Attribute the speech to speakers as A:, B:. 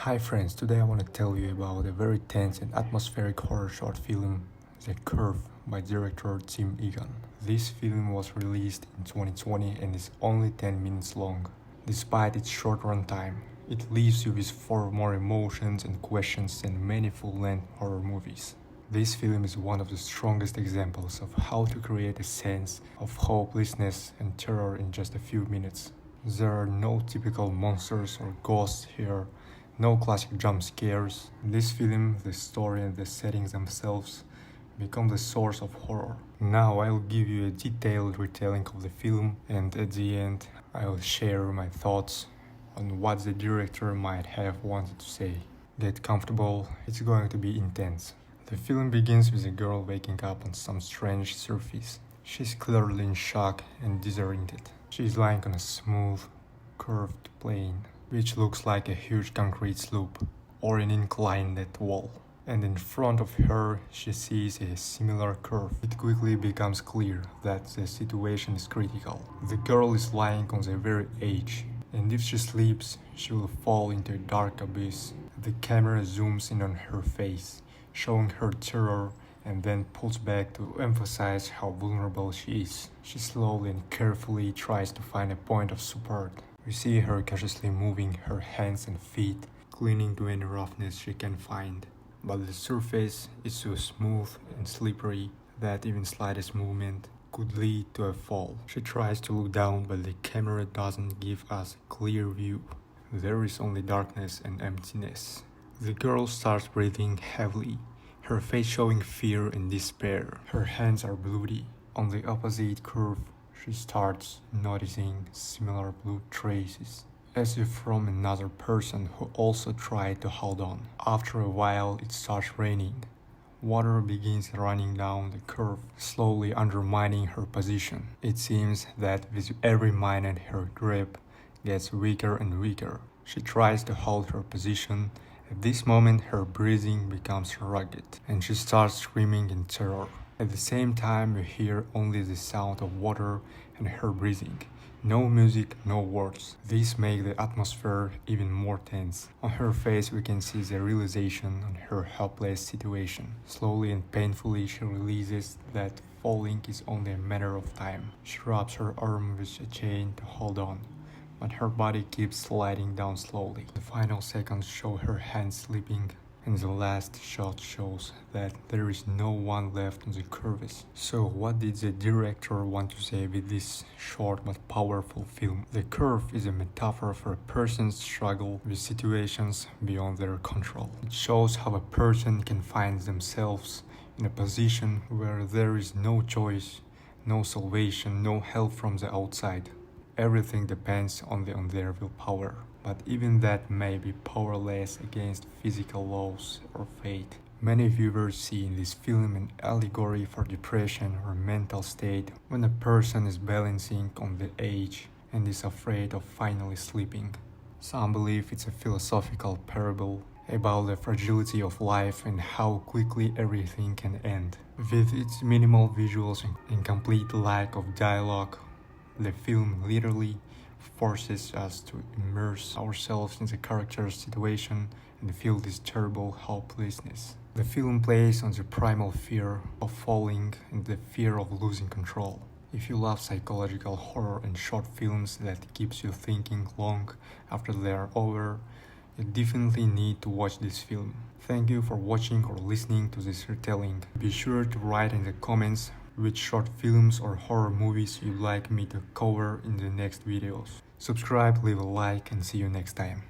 A: Hi friends, today I want to tell you about a very tense and atmospheric horror short film, The Curve by director Tim Egan. This film was released in 2020 and is only 10 minutes long. Despite its short runtime, it leaves you with far more emotions and questions than many full-length horror movies. This film is one of the strongest examples of how to create a sense of hopelessness and terror in just a few minutes. There are no typical monsters or ghosts here, no classic jump scares. In this film, the story and the settings themselves become the source of horror. Now I'll give you a detailed retelling of the film, and at the end I'll share my thoughts on what the director might have wanted to say. Get comfortable, it's going to be intense. The film begins with a girl waking up on some strange surface. She's clearly in shock and disoriented. She's lying on a smooth, curved plane, which looks like a huge concrete slope or an inclined wall. And in front of her, she sees a similar curve. It quickly becomes clear that the situation is critical. The girl is lying on the very edge, and if she sleeps, she will fall into a dark abyss. The camera zooms in on her face, showing her terror, and then pulls back to emphasize how vulnerable she is. She slowly and carefully tries to find a point of support. We see her cautiously moving her hands and feet, clinging to any roughness she can find. But the surface is so smooth and slippery that even slightest movement could lead to a fall. She tries to look down, but the camera doesn't give us a clear view. There is only darkness and emptiness. The girl starts breathing heavily, her face showing fear and despair. Her hands are bloody. On the opposite curve, she starts noticing similar blue traces, as if from another person who also tried to hold on. After a while, it starts raining. Water begins running down the curve, slowly undermining her position. It seems that with every minute her grip gets weaker and weaker. She tries to hold her position. At this moment, her breathing becomes rugged, and she starts screaming in terror. At the same time, you hear only the sound of water and her breathing. No music, no words. This makes the atmosphere even more tense. On her face, we can see the realization of her helpless situation. Slowly and painfully, she realizes that falling is only a matter of time. She wraps her arm with a chain to hold on, but her body keeps sliding down slowly. The final seconds show her hands slipping, and the last shot shows that there is no one left on the curves. So what did the director want to say with this short but powerful film? The curve is a metaphor for a person's struggle with situations beyond their control. It shows how a person can find themselves in a position where there is no choice, no salvation, no help from the outside. Everything depends on their willpower. But even that may be powerless against physical laws or fate. Many viewers see in this film an allegory for depression or mental state when a person is balancing on the edge and is afraid of finally sleeping. Some believe it's a philosophical parable about the fragility of life and how quickly everything can end. With its minimal visuals and complete lack of dialogue, the film literally forces us to immerse ourselves in the character's situation and feel this terrible helplessness. The film plays on the primal fear of falling and the fear of losing control. If you love psychological horror and short films that keeps you thinking long after they are over, you definitely need to watch this film. Thank you for watching or listening to this retelling. Be sure to write in the comments which short films or horror movies you'd like me to cover in the next videos. Subscribe, leave a like, and see you next time.